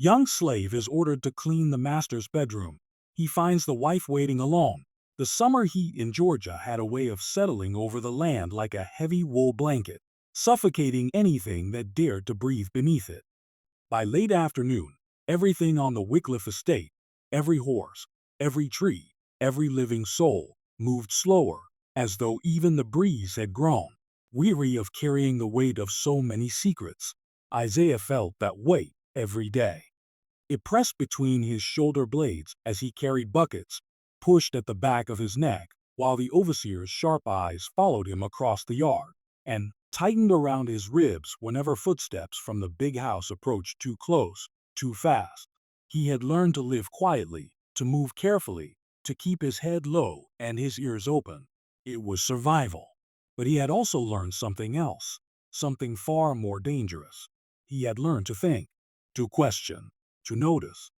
Young slave is ordered to clean the master's bedroom. He finds the wife waiting alone. The summer heat in Georgia had a way of settling over the land like a heavy wool blanket, suffocating anything that dared to breathe beneath it. By late afternoon, everything on the Wycliffe estate, every horse, every tree, every living soul, moved slower, as though even the breeze had grown, weary of carrying the weight of so many secrets. Isaiah felt that weight every day. It pressed between his shoulder blades as he carried buckets, pushed at the back of his neck, while the overseer's sharp eyes followed him across the yard, and tightened around his ribs whenever footsteps from the big house approached too close, too fast. He had learned to live quietly, to move carefully, to keep his head low and his ears open. It was survival. But he had also learned something else, something far more dangerous. He had learned to think, to question, to notice.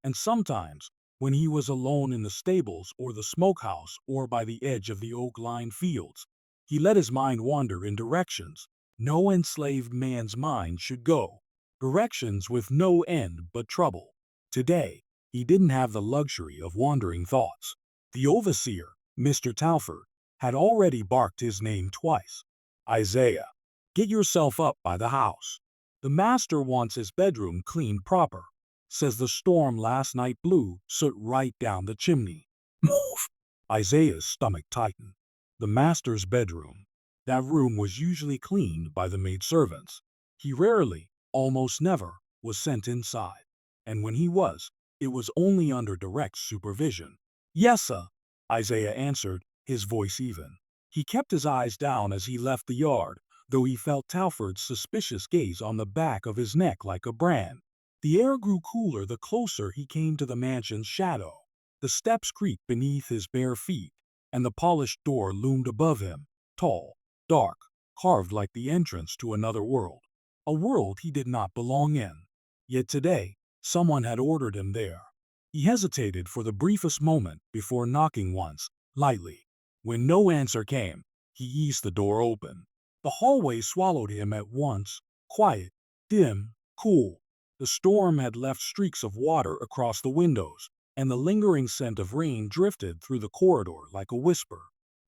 And sometimes, when he was alone in the stables or the smokehouse or by the edge of the oak-lined fields, he let his mind wander in directions no enslaved man's mind should go, directions with no end but trouble. Today, he didn't have the luxury of wandering thoughts. The overseer, Mr. Talford, had already barked his name twice. Isaiah, get yourself up by the house. The master wants his bedroom cleaned proper. Says the storm last night blew soot right down the chimney. Move! Isaiah's stomach tightened. The master's bedroom. That room was usually cleaned by the maidservants. He rarely, almost never, was sent inside. And when he was, it was only under direct supervision. Yes, sir, Isaiah answered, his voice even. He kept his eyes down as he left the yard, though he felt Talford's suspicious gaze on the back of his neck like a brand. The air grew cooler the closer he came to the mansion's shadow. The steps creaked beneath his bare feet, and the polished door loomed above him, tall, dark, carved like the entrance to another world. A world he did not belong in. Yet today, someone had ordered him there. He hesitated for the briefest moment before knocking once, lightly. When no answer came, he eased the door open. The hallway swallowed him at once, quiet, dim, cool. The storm had left streaks of water across the windows, and the lingering scent of rain drifted through the corridor like a whisper.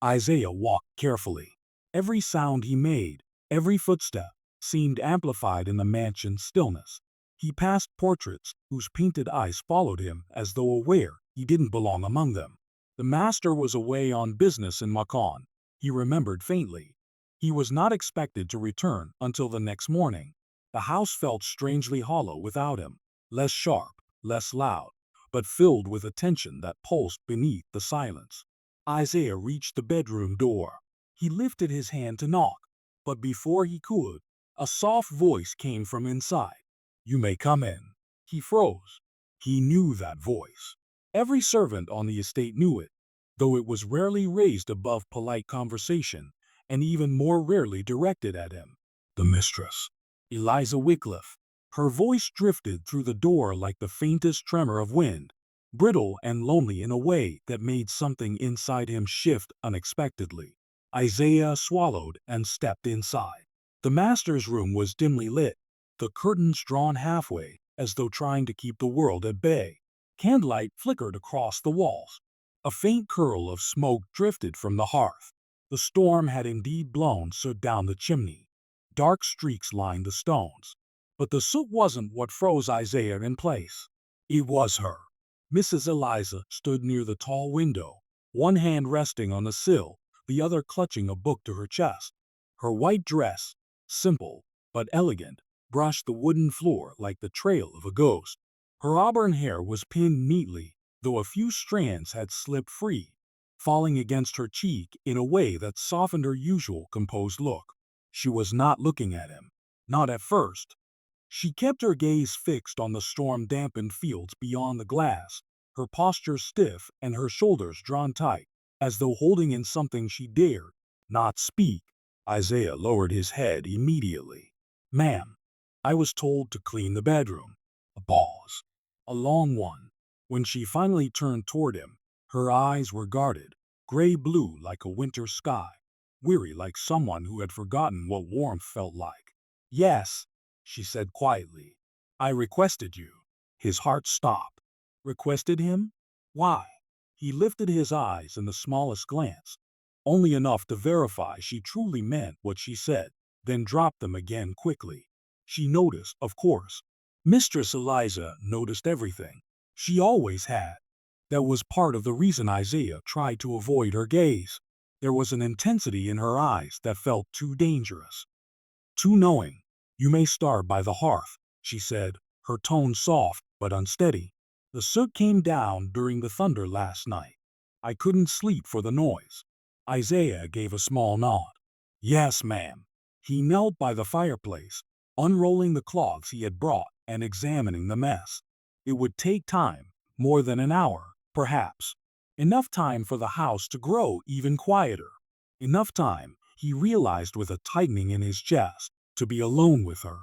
Isaiah walked carefully. Every sound he made, every footstep, seemed amplified in the mansion's stillness. He passed portraits whose painted eyes followed him as though aware he didn't belong among them. The master was away on business in Macon, he remembered faintly. He was not expected to return until the next morning. The house felt strangely hollow without him, less sharp, less loud, but filled with a tension that pulsed beneath the silence. Isaiah reached the bedroom door. He lifted his hand to knock, but before he could, a soft voice came from inside. You may come in. He froze. He knew that voice. Every servant on the estate knew it, though it was rarely raised above polite conversation, and even more rarely directed at him. The mistress. Eliza Wycliffe. Her voice drifted through the door like the faintest tremor of wind, brittle and lonely in a way that made something inside him shift unexpectedly. Isaiah swallowed and stepped inside. The master's room was dimly lit, the curtains drawn halfway, as though trying to keep the world at bay. Candlelight flickered across the walls. A faint curl of smoke drifted from the hearth. The storm had indeed blown soot down the chimney. Dark streaks lined the stones. But the soot wasn't what froze Isaiah in place. It was her. Mrs. Eliza stood near the tall window, one hand resting on the sill, the other clutching a book to her chest. Her white dress, simple but elegant, brushed the wooden floor like the trail of a ghost. Her auburn hair was pinned neatly, though a few strands had slipped free, falling against her cheek in a way that softened her usual composed look. She was not looking at him. Not at first. She kept her gaze fixed on the storm-dampened fields beyond the glass, her posture stiff and her shoulders drawn tight, as though holding in something she dared not speak. Isaiah lowered his head immediately. Ma'am, I was told to clean the bedroom. A pause. A long one. When she finally turned toward him, her eyes were guarded, gray-blue like a winter sky, weary like someone who had forgotten what warmth felt like. Yes, she said quietly. I requested you. His heart stopped. Requested him? Why? He lifted his eyes in the smallest glance, only enough to verify she truly meant what she said, then dropped them again quickly. She noticed, of course. Mistress Eliza noticed everything. She always had. That was part of the reason Isaiah tried to avoid her gaze. There was an intensity in her eyes that felt too dangerous, too knowing. You may start by the hearth, she said, her tone soft but unsteady. The soot came down during the thunder last night. I couldn't sleep for the noise. Isaiah gave a small nod. Yes, ma'am. He knelt by the fireplace, unrolling the cloths he had brought and examining the mess. It would take time, more than an hour, perhaps. Enough time for the house to grow even quieter. Enough time, he realized with a tightening in his chest, to be alone with her.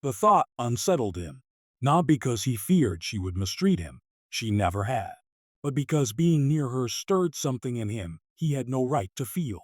The thought unsettled him, not because he feared she would mistreat him, she never had, but because being near her stirred something in him he had no right to feel,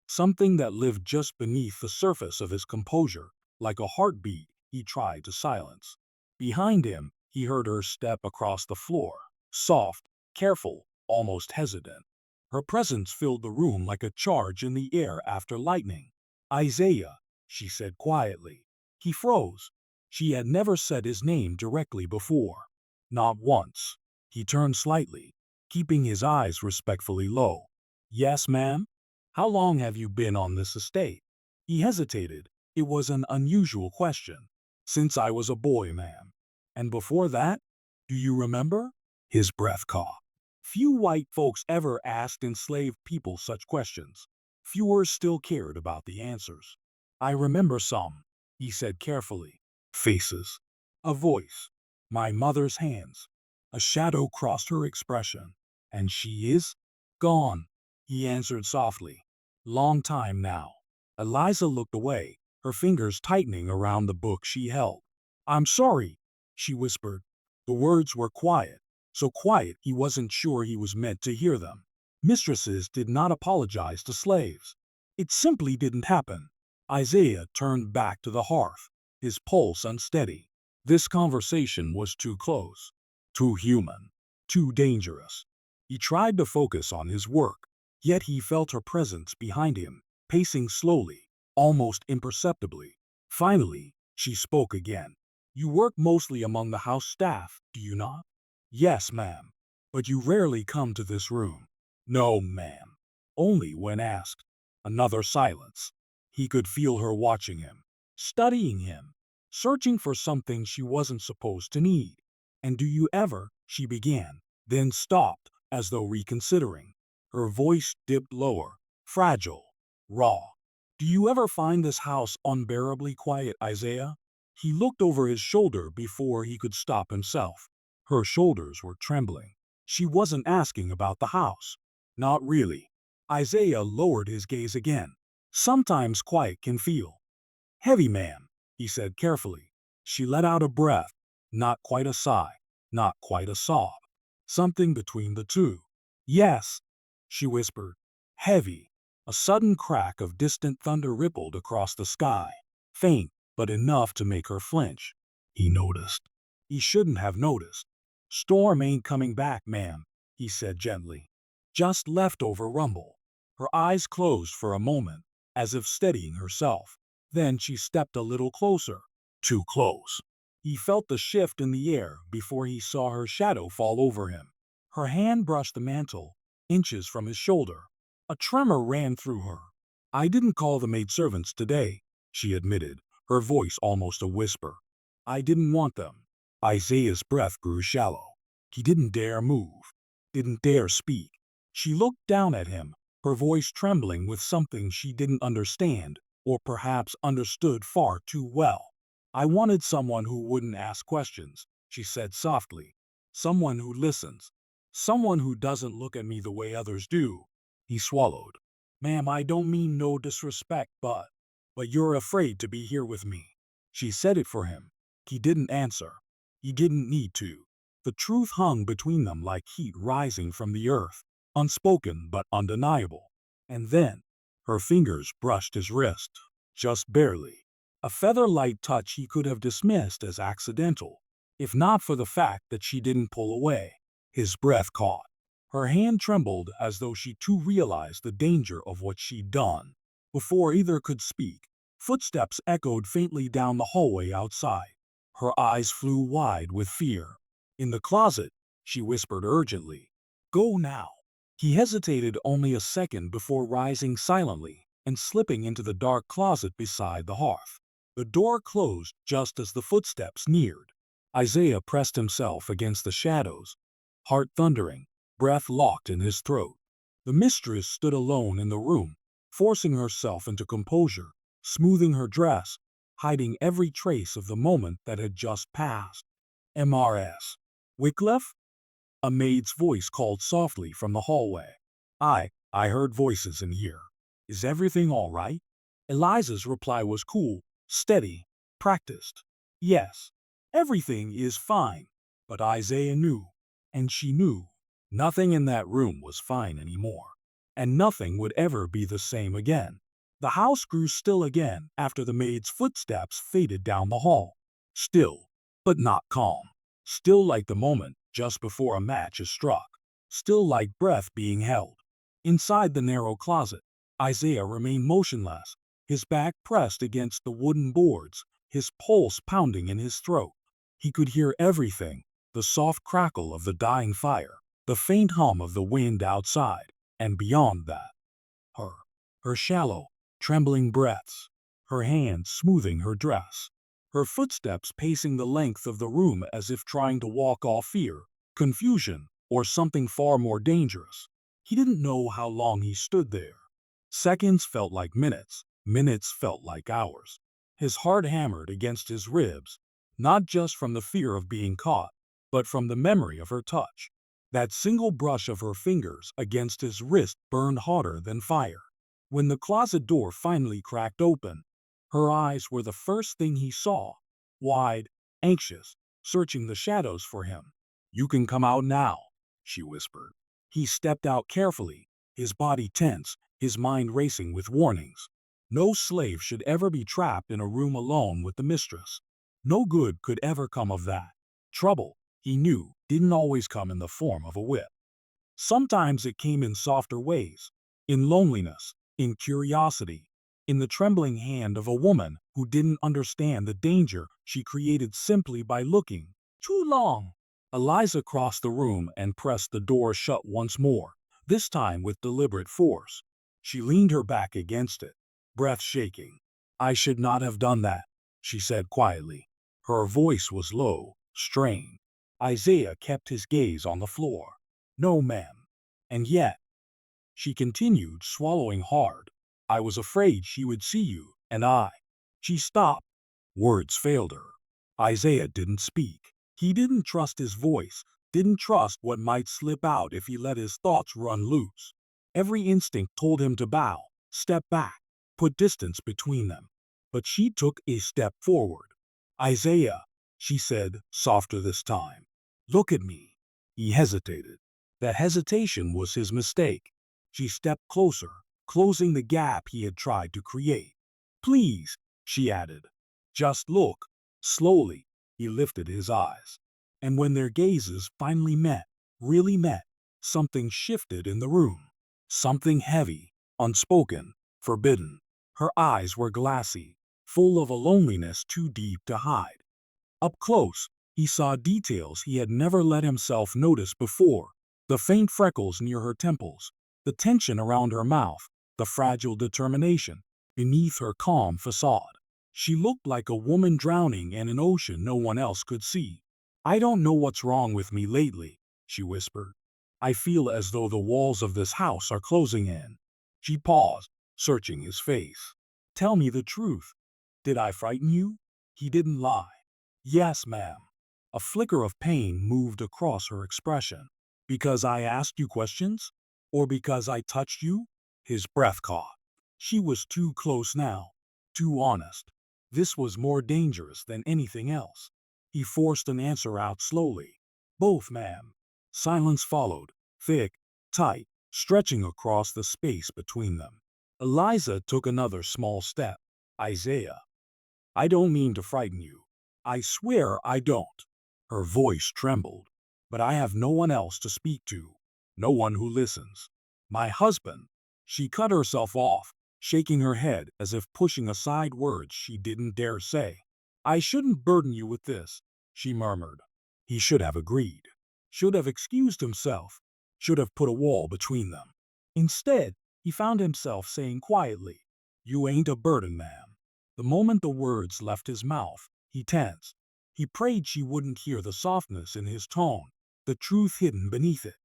something that lived just beneath the surface of his composure, like a heartbeat he tried to silence. Behind him, he heard her step across the floor, soft, careful, almost hesitant. Her presence filled the room like a charge in the air after lightning. Isaiah, she said quietly. He froze. She had never said his name directly before. Not once. He turned slightly, keeping his eyes respectfully low. Yes, ma'am? How long have you been on this estate? He hesitated. It was an unusual question. Since I was a boy, ma'am. And before that? Do you remember? His breath caught. Few white folks ever asked enslaved people such questions. Fewer still cared about the answers. I remember some, he said carefully. Faces. A voice. My mother's hands. A shadow crossed her expression. And she is? Gone, he answered softly. Long time now. Eliza looked away, her fingers tightening around the book she held. I'm sorry, she whispered. The words were quiet, so quiet he wasn't sure he was meant to hear them. Mistresses did not apologize to slaves. It simply didn't happen. Isaiah turned back to the hearth, his pulse unsteady. This conversation was too close, too human, too dangerous. He tried to focus on his work, yet he felt her presence behind him, pacing slowly, almost imperceptibly. Finally, she spoke again. You work mostly among the house staff, do you not? Yes, ma'am. But you rarely come to this room. No, ma'am. Only when asked. Another silence. He could feel her watching him, studying him, searching for something she wasn't supposed to need. And do you ever, she began, then stopped, as though reconsidering. Her voice dipped lower, fragile, raw. Do you ever find this house unbearably quiet, Isaiah? He looked over his shoulder before he could stop himself. Her shoulders were trembling. She wasn't asking about the house. Not really. Isaiah lowered his gaze again. Sometimes quiet can feel heavy, ma'am, he said carefully. She let out a breath, not quite a sigh, not quite a sob. Something between the two. Yes, she whispered. Heavy. A sudden crack of distant thunder rippled across the sky, faint, but enough to make her flinch. He noticed. He shouldn't have noticed. Storm ain't coming back, ma'am, he said gently. Just leftover rumble. Her eyes closed for a moment, as if steadying herself. Then she stepped a little closer. Too close. He felt the shift in the air before he saw her shadow fall over him. Her hand brushed the mantle, inches from his shoulder. A tremor ran through her. I didn't call the maidservants today, she admitted, her voice almost a whisper. I didn't want them. Isaiah's breath grew shallow. He didn't dare move, didn't dare speak. She looked down at him, her voice trembling with something she didn't understand, or perhaps understood far too well. I wanted someone who wouldn't ask questions, she said softly. Someone who listens. Someone who doesn't look at me the way others do. He swallowed. Ma'am, I don't mean no disrespect, but you're afraid to be here with me. She said it for him. He didn't answer. He didn't need to. The truth hung between them like heat rising from the earth, unspoken but undeniable. And then, her fingers brushed his wrist, just barely. A feather-light touch he could have dismissed as accidental. if not for the fact that she didn't pull away. His breath caught. Her hand trembled as though she too realized the danger of what she'd done. Before either could speak, footsteps echoed faintly down the hallway outside. Her eyes flew wide with fear. In the closet, she whispered urgently, "Go now." He hesitated only a second before rising silently and slipping into the dark closet beside the hearth. The door closed just as the footsteps neared. Isaiah pressed himself against the shadows, heart thundering, breath locked in his throat. The mistress stood alone in the room, forcing herself into composure, smoothing her dress, hiding every trace of the moment that had just passed. "Mrs. Wycliffe?" A maid's voice called softly from the hallway. I heard voices in here. Is everything all right?" Eliza's reply was cool, steady, practiced. "Yes, everything is fine." But Isaiah knew, and she knew, nothing in that room was fine anymore, and nothing would ever be the same again. The house grew still again after the maid's footsteps faded down the hall. Still, but not calm. Still like the moment just before a match is struck. Still like breath being held. Inside the narrow closet, Isaiah remained motionless, his back pressed against the wooden boards, his pulse pounding in his throat. He could hear everything, the soft crackle of the dying fire, the faint hum of the wind outside, and beyond that, her, her shallow, trembling breaths, her hands smoothing her dress, her footsteps pacing the length of the room as if trying to walk off fear, confusion, or something far more dangerous. He didn't know how long he stood there. Seconds felt like minutes, minutes felt like hours. His heart hammered against his ribs, not just from the fear of being caught, but from the memory of her touch. That single brush of her fingers against his wrist burned hotter than fire. When the closet door finally cracked open, her eyes were the first thing he saw, wide, anxious, searching the shadows for him. "You can come out now," she whispered. He stepped out carefully, his body tense, his mind racing with warnings. No slave should ever be trapped in a room alone with the mistress. No good could ever come of that. Trouble, he knew, didn't always come in the form of a whip. Sometimes it came in softer ways, in loneliness, in curiosity, in the trembling hand of a woman who didn't understand the danger she created simply by looking too long. Eliza crossed the room and pressed the door shut once more, this time with deliberate force. She leaned her back against it, breath shaking. "I should not have done that," she said quietly. Her voice was low, strained. Isaiah kept his gaze on the floor. "No, ma'am." "And yet," she continued, swallowing hard, "I was afraid she would see you, and I—" She stopped. Words failed her. Isaiah didn't speak. He didn't trust his voice, didn't trust what might slip out if he let his thoughts run loose. Every instinct told him to bow, step back, put distance between them. But she took a step forward. "Isaiah," she said, softer this time, "look at me." He hesitated. That hesitation was his mistake. She stepped closer, closing the gap he had tried to create. "Please," she added, "just look." Slowly, he lifted his eyes. And when their gazes finally met, really met, something shifted in the room. Something heavy, unspoken, forbidden. Her eyes were glassy, full of a loneliness too deep to hide. Up close, he saw details he had never let himself notice before. The faint freckles near her temples, the tension around her mouth, the fragile determination beneath her calm facade. She looked like a woman drowning in an ocean no one else could see. "I don't know what's wrong with me lately," she whispered. "I feel as though the walls of this house are closing in." She paused, searching his face. "Tell me the truth. Did I frighten you?" He didn't lie. "Yes, ma'am." A flicker of pain moved across her expression. "Because I asked you questions? Or because I touched you?" His breath caught. She was too close now, too honest. This was more dangerous than anything else. He forced an answer out slowly. "Both, ma'am." Silence followed, thick, tight, stretching across the space between them. Eliza took another small step. "Isaiah, I don't mean to frighten you. I swear I don't." Her voice trembled. But I have no one else to speak to. No one who listens. My husband. She cut herself off, shaking her head as if pushing aside words she didn't dare say. I shouldn't burden you with this, she murmured. He should have agreed. Should have excused himself. Should have put a wall between them. Instead, he found himself saying quietly, You ain't a burden, ma'am. The moment the words left his mouth, he tensed. He prayed she wouldn't hear the softness in his tone, the truth hidden beneath it.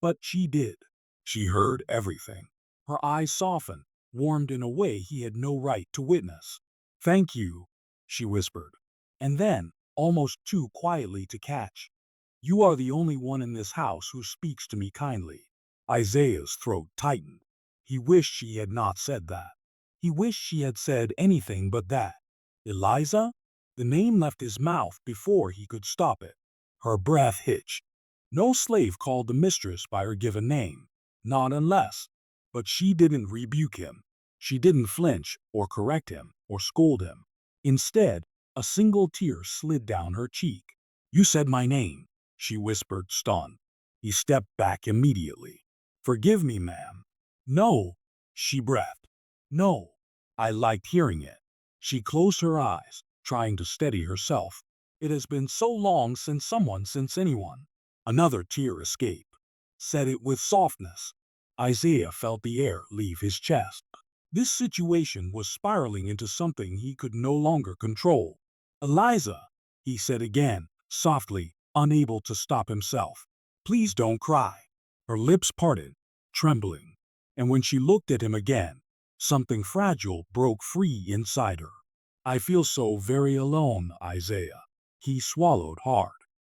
But she did. She heard everything. Her eyes softened, warmed in a way he had no right to witness. Thank you, she whispered. And then, almost too quietly to catch, You are the only one in this house who speaks to me kindly. Isaiah's throat tightened. He wished she had not said that. He wished she had said anything but that. Eliza? The name left his mouth before he could stop it. Her breath hitched. No slave called the mistress by her given name. Not unless. But she didn't rebuke him. She didn't flinch or correct him or scold him. Instead, a single tear slid down her cheek. You said my name, she whispered, stunned. He stepped back immediately. Forgive me, ma'am. No, she breathed. No. I liked hearing it. She closed her eyes, trying to steady herself. It has been so long since anyone. Another tear escaped. Said it with softness. Isaiah felt the air leave his chest. This situation was spiraling into something he could no longer control. Eliza, he said again, softly, unable to stop himself. Please don't cry. Her lips parted, trembling. And when she looked at him again, something fragile broke free inside her. I feel so very alone, Isaiah. He swallowed hard.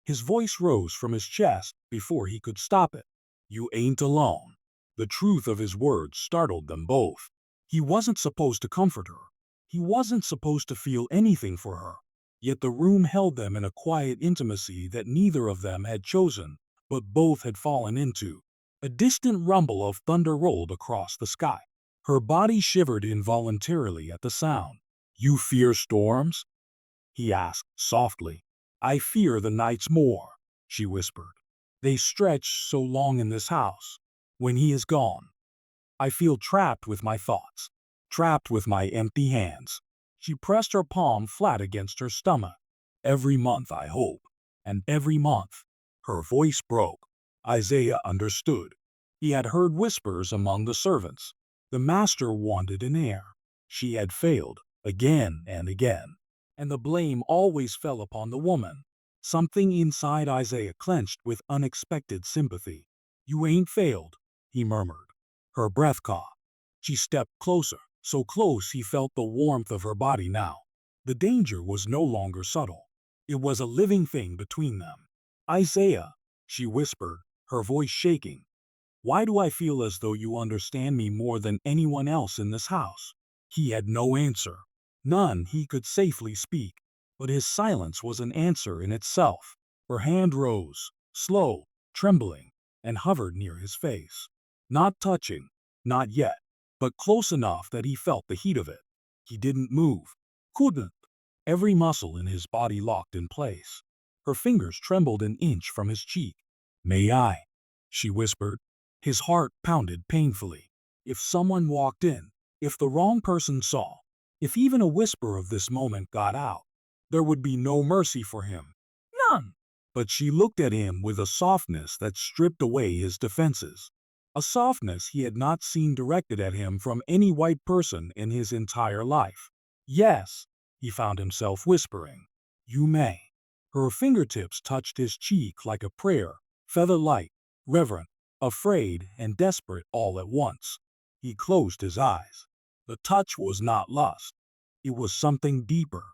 His voice rose from his chest before he could stop it. You ain't alone. The truth of his words startled them both. He wasn't supposed to comfort her. He wasn't supposed to feel anything for her. Yet the room held them in a quiet intimacy that neither of them had chosen, but both had fallen into. A distant rumble of thunder rolled across the sky. Her body shivered involuntarily at the sound. You fear storms? He asked softly. I fear the nights more, she whispered. They stretch so long in this house. When he is gone, I feel trapped with my thoughts, trapped with my empty hands. She pressed her palm flat against her stomach. Every month, I hope. And every month. Her voice broke. Isaiah understood. He had heard whispers among the servants. The master wanted an heir. She had failed, again and again. And the blame always fell upon the woman. Something inside Isaiah clenched with unexpected sympathy. You ain't failed, he murmured. Her breath caught. She stepped closer, so close he felt the warmth of her body now. The danger was no longer subtle. It was a living thing between them. Isaiah, she whispered, her voice shaking. Why do I feel as though you understand me more than anyone else in this house? He had no answer. None he could safely speak. But his silence was an answer in itself. Her hand rose, slow, trembling, and hovered near his face. Not touching, not yet, but close enough that he felt the heat of it. He didn't move. Couldn't. Every muscle in his body locked in place. Her fingers trembled an inch from his cheek. May I? She whispered. His heart pounded painfully. If someone walked in, if the wrong person saw, if even a whisper of this moment got out, there would be no mercy for him. None. But she looked at him with a softness that stripped away his defenses. A softness he had not seen directed at him from any white person in his entire life. Yes, he found himself whispering. You may. Her fingertips touched his cheek like a prayer, feather-light, reverent, afraid and desperate all at once. He closed his eyes. The touch was not lust. It was something deeper,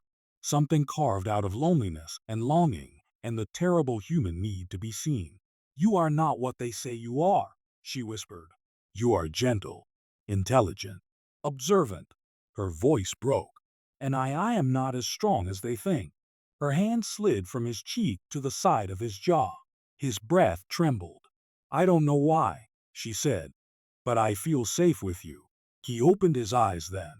something carved out of loneliness and longing and the terrible human need to be seen. You are not what they say you are, she whispered. You are gentle, intelligent, observant. Her voice broke. And I am not as strong as they think. Her hand slid from his cheek to the side of his jaw. His breath trembled. I don't know why, she said, but I feel safe with you. He opened his eyes then.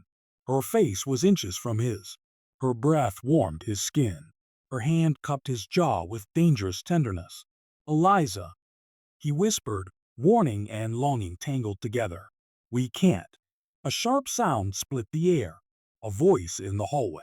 Her face was inches from his. Her breath warmed his skin. Her hand cupped his jaw with dangerous tenderness. "Eliza," he whispered, warning and longing tangled together. "We can't." A sharp sound split the air. A voice in the hallway.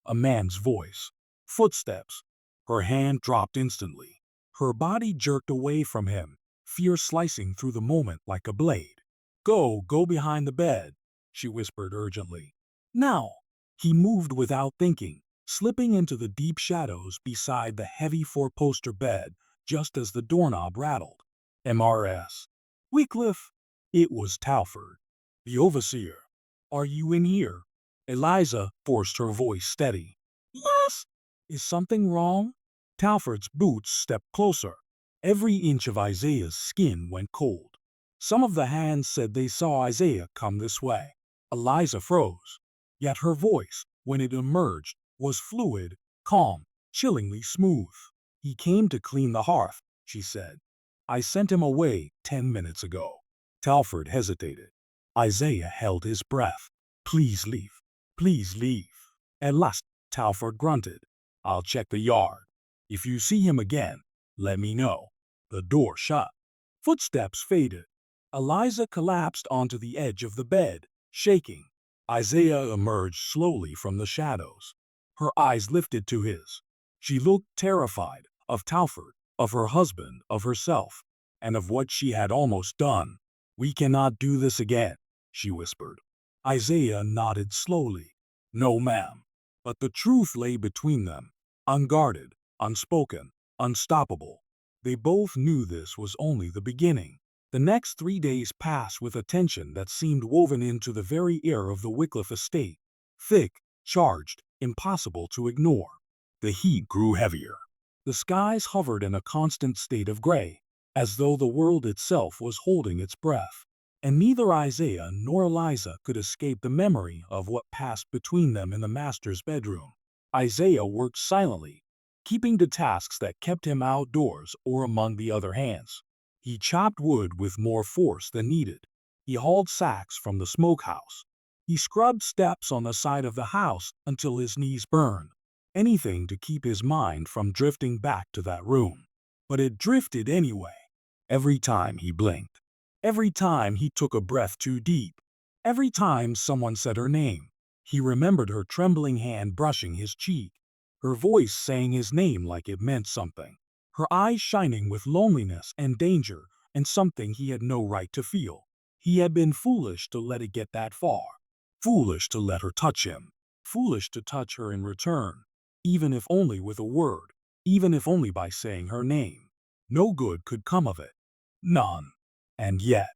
A man's voice. Footsteps. Her hand dropped instantly. Her body jerked away from him, fear slicing through the moment like a blade. Go behind the bed," she whispered urgently. "Now!" He moved without thinking, slipping into the deep shadows beside the heavy four-poster bed just as the doorknob rattled. "MRS. Wycliffe." It was Talford, the overseer. "Are you in here?" Eliza forced her voice steady. "Yes." "Is something wrong?" Talford's boots stepped closer. Every inch of Isaiah's skin went cold. Some of the hands said they saw Isaiah come this way. Eliza froze. Yet her voice, when it emerged, was fluid, calm, chillingly smooth. "He came to clean the hearth," she said. "I sent him away 10 minutes ago." Talford hesitated. Isaiah held his breath. "Please leave. Please leave." At last, Talford grunted. "I'll check the yard. If you see him again, let me know." The door shut. Footsteps faded. Eliza collapsed onto the edge of the bed, shaking. Isaiah emerged slowly from the shadows. Her eyes lifted to his. She looked terrified, of Talford, of her husband, of herself, and of what she had almost done. "We cannot do this again," she whispered. Isaiah nodded slowly. "No, ma'am." But the truth lay between them, unguarded, unspoken, unstoppable. They both knew this was only the beginning. The next 3 days passed with a tension that seemed woven into the very air of the Wycliffe estate. Thick, charged, impossible to ignore. The heat grew heavier. The skies hovered in a constant state of gray, as though the world itself was holding its breath. And neither Isaiah nor Eliza could escape the memory of what passed between them in the master's bedroom. Isaiah worked silently, keeping to tasks that kept him outdoors or among the other hands. He chopped wood with more force than needed. He hauled sacks from the smokehouse. He scrubbed steps on the side of the house until his knees burned. Anything to keep his mind from drifting back to that room. But it drifted anyway. Every time he blinked. Every time he took a breath too deep. Every time someone said her name. He remembered her trembling hand brushing his cheek. Her voice saying his name like it meant something. Her eyes shining with loneliness and danger and something he had no right to feel. He had been foolish to let it get that far. Foolish to let her touch him. Foolish to touch her in return. Even if only with a word. Even if only by saying her name. No good could come of it. None. And yet,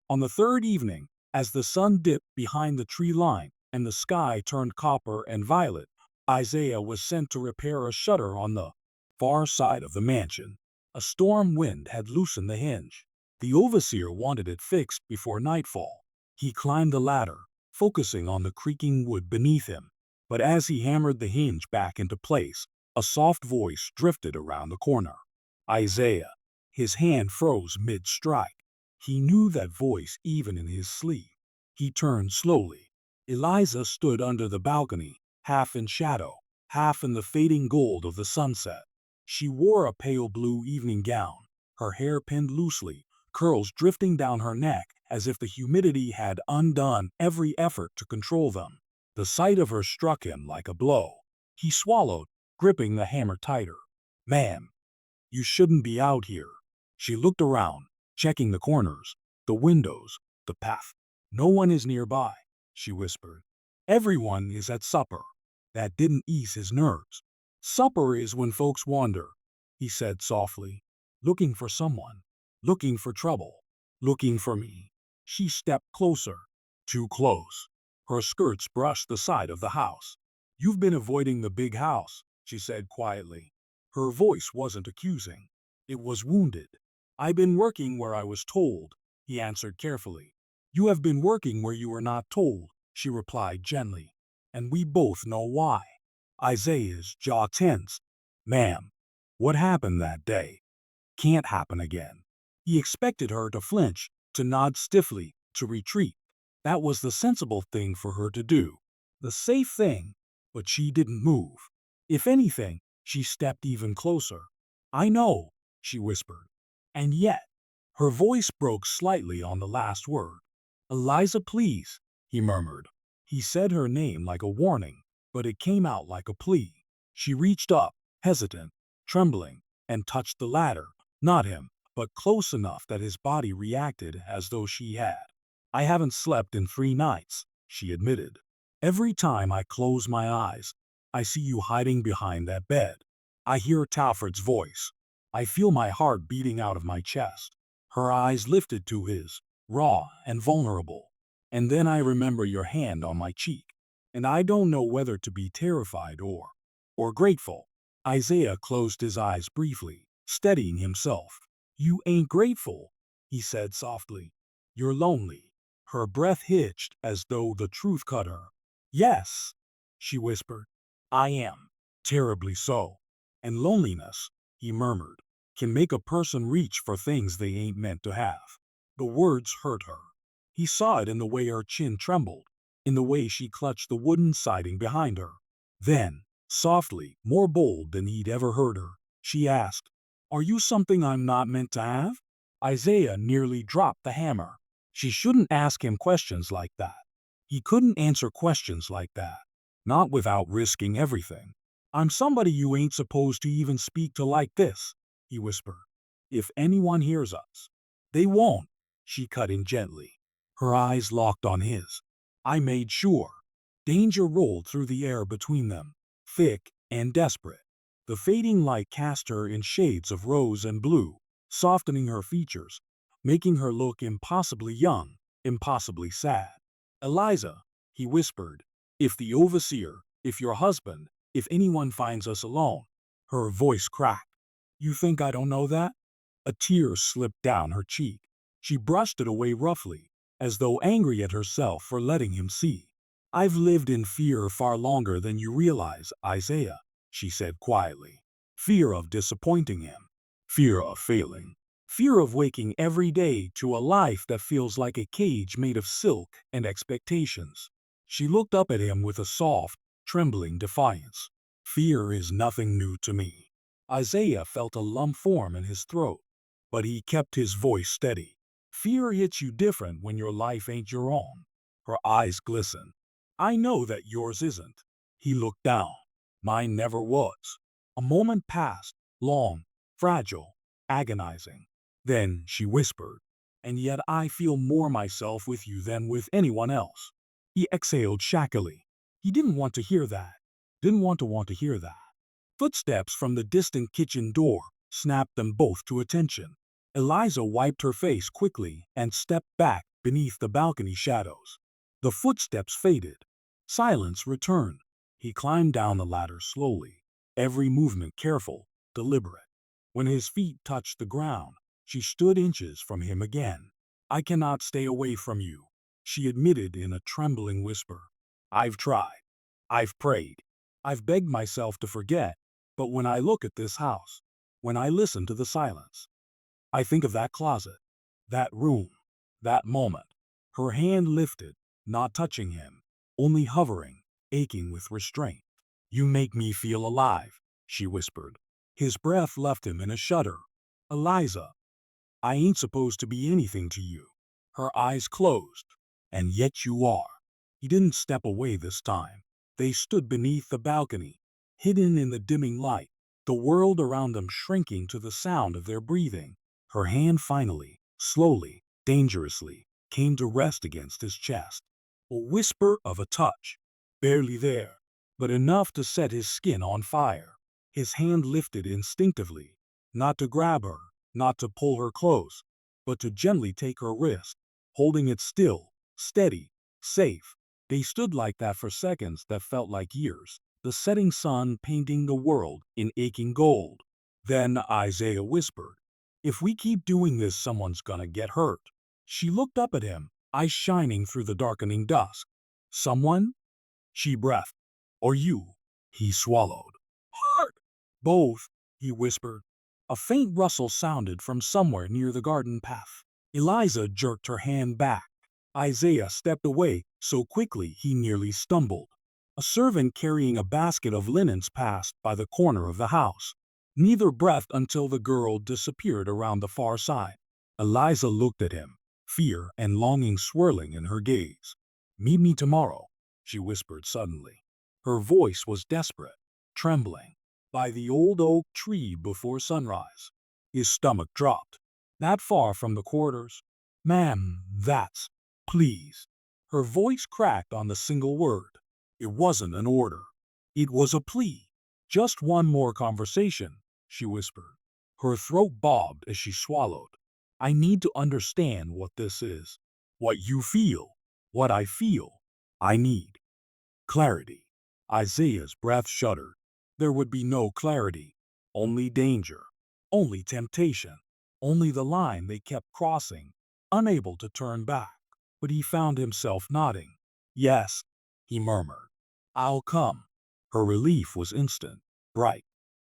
on the third evening, as the sun dipped behind the tree line and the sky turned copper and violet, Isaiah was sent to repair a shutter on the far side of the mansion. A storm wind had loosened the hinge. The overseer wanted it fixed before nightfall. He climbed the ladder, focusing on the creaking wood beneath him. But as he hammered the hinge back into place, a soft voice drifted around the corner. "Isaiah." His hand froze mid-strike. He knew that voice even in his sleep. He turned slowly. Eliza stood under the balcony, half in shadow, half in the fading gold of the sunset. She wore a pale blue evening gown, her hair pinned loosely, curls drifting down her neck as if the humidity had undone every effort to control them. The sight of her struck him like a blow. He swallowed, gripping the hammer tighter. "Ma'am, you shouldn't be out here." She looked around, checking the corners, the windows, the path. "No one is nearby," she whispered. "Everyone is at supper." That didn't ease his nerves. "Supper is when folks wander," he said softly. "Looking for someone. Looking for trouble. Looking for me." She stepped closer. Too close. Her skirts brushed the side of the house. "You've been avoiding the big house," she said quietly. Her voice wasn't accusing. It was wounded. "I've been working where I was told," he answered carefully. "You have been working where you were not told," she replied gently. "And we both know why." Isaiah's jaw tensed. "Ma'am, what happened that day can't happen again." He expected her to flinch, to nod stiffly, to retreat. That was the sensible thing for her to do. The safe thing, but she didn't move. If anything, She stepped even closer. "I know," she whispered. "And yet—" Her voice broke slightly on the last word. "Eliza, please," he murmured. He said her name like a warning, but it came out like a plea. She reached up, hesitant, trembling, and touched the ladder, not him, but close enough that his body reacted as though she had. "I haven't slept in 3 nights," she admitted. "Every time I close my eyes, I see you hiding behind that bed. I hear Talford's voice. I feel my heart beating out of my chest." Her eyes lifted to his, raw and vulnerable. "And then I remember your hand on my cheek, and I don't know whether to be terrified or grateful." Isaiah closed his eyes briefly, steadying himself. "You ain't grateful," he said softly. "You're lonely." Her breath hitched as though the truth cut her. "Yes," she whispered. "I am. Terribly so. And loneliness," he murmured, "can make a person reach for things they ain't meant to have." The words hurt her. He saw it in the way her chin trembled, in the way she clutched the wooden siding behind her. Then, softly, more bold than he'd ever heard her, she asked, "Are you something I'm not meant to have?" Isaiah nearly dropped the hammer. She shouldn't ask him questions like that. He couldn't answer questions like that, not without risking everything. "I'm somebody you ain't supposed to even speak to like this," he whispered. "If anyone hears us—" "They won't," she cut in gently. Her eyes locked on his. "I made sure." Danger rolled through the air between them, thick and desperate. The fading light cast her in shades of rose and blue, softening her features, making her look impossibly young, impossibly sad. "Eliza," he whispered, "if the overseer, if your husband, if anyone finds us alone—" Her voice cracked. "You think I don't know that?" A tear slipped down her cheek. She brushed it away roughly, as though angry at herself for letting him see. "I've lived in fear far longer than you realize, Isaiah," she said quietly. "Fear of disappointing him. Fear of failing. Fear of waking every day to a life that feels like a cage made of silk and expectations." She looked up at him with a soft, trembling defiance. "Fear is nothing new to me." Isaiah felt a lump form in his throat, but he kept his voice steady. "Fear hits you different when your life ain't your own." Her eyes glistened. "I know that yours isn't." He looked down. "Mine never was." A moment passed, long, fragile, agonizing. Then she whispered, "And yet I feel more myself with you than with anyone else." He exhaled shackily. He didn't want to hear that. Didn't want to hear that. Footsteps from the distant kitchen door snapped them both to attention. Eliza wiped her face quickly and stepped back beneath the balcony shadows. The footsteps faded. Silence returned. He climbed down the ladder slowly, every movement careful, deliberate. When his feet touched the ground, she stood inches from him again. "I cannot stay away from you," she admitted in a trembling whisper. "I've tried. I've prayed. I've begged myself to forget, but when I look at this house, when I listen to the silence, I think of that closet, that room, that moment." Her hand lifted, not touching him, only hovering, aching with restraint. "You make me feel alive," she whispered. His breath left him in a shudder. "Eliza, I ain't supposed to be anything to you." Her eyes closed. "And yet you are." He didn't step away this time. They stood beneath the balcony, hidden in the dimming light, the world around them shrinking to the sound of their breathing. Her hand finally, slowly, dangerously, came to rest against his chest. A whisper of a touch, barely there, but enough to set his skin on fire. His hand lifted instinctively, not to grab her, not to pull her close, but to gently take her wrist, holding it still, steady, safe. They stood like that for seconds that felt like years, the setting sun painting the world in aching gold. Then Isaiah whispered, "If we keep doing this, someone's gonna get hurt." She looked up at him, eyes shining through the darkening dusk. "Someone?" She breathed. "Or you?" He swallowed. "Hurt!" "Both," he whispered. A faint rustle sounded from somewhere near the garden path. Eliza jerked her hand back. Isaiah stepped away so quickly he nearly stumbled. A servant carrying a basket of linens passed by the corner of the house. Neither breathed until the girl disappeared around the far side. Eliza looked at him, fear and longing swirling in her gaze. "Meet me tomorrow," she whispered suddenly. Her voice was desperate, trembling. "By the old oak tree before sunrise." His stomach dropped. "That far from the quarters?" "Ma'am, that's—" "Please." Her voice cracked on the single word. It wasn't an order. It was a plea. "Just one more conversation," she whispered. Her throat bobbed as she swallowed. "I need to understand what this is. What you feel. What I feel. I need clarity." Isaiah's breath shuddered. There would be no clarity. Only danger. Only temptation. Only the line they kept crossing, unable to turn back. But he found himself nodding. "Yes," he murmured. "I'll come." Her relief was instant, bright,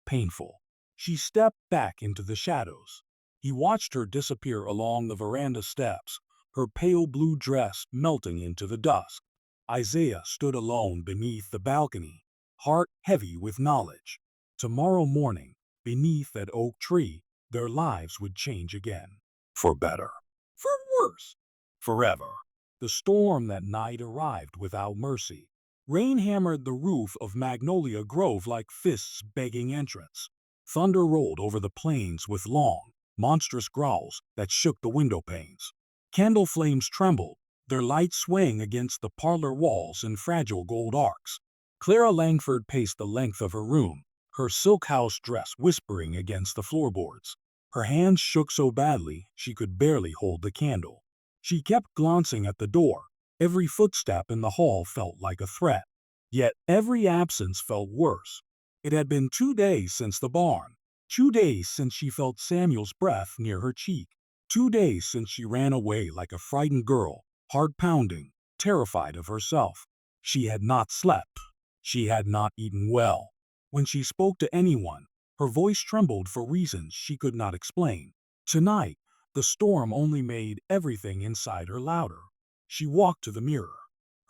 painful. She stepped back into the shadows. He watched her disappear along the veranda steps, her pale blue dress melting into the dusk. Isaiah stood alone beneath the balcony, heart heavy with knowledge. Tomorrow morning, beneath that oak tree, their lives would change again. For better. For worse. Forever. The storm that night arrived without mercy. Rain hammered the roof of Magnolia Grove like fists begging entrance. Thunder rolled over the plains with long, monstrous growls that shook the window panes. Candle flames trembled, their light swaying against the parlor walls in fragile gold arcs. Clara Langford paced the length of her room, her silk house dress whispering against the floorboards. Her hands shook so badly she could barely hold the candle. She kept glancing at the door. Every footstep in the hall felt like a threat. Yet every absence felt worse. It had been 2 days since the barn. 2 days since she felt Samuel's breath near her cheek. 2 days since she ran away like a frightened girl, heart pounding, terrified of herself. She had not slept. She had not eaten well. When she spoke to anyone, her voice trembled for reasons she could not explain. Tonight, the storm only made everything inside her louder. She walked to the mirror.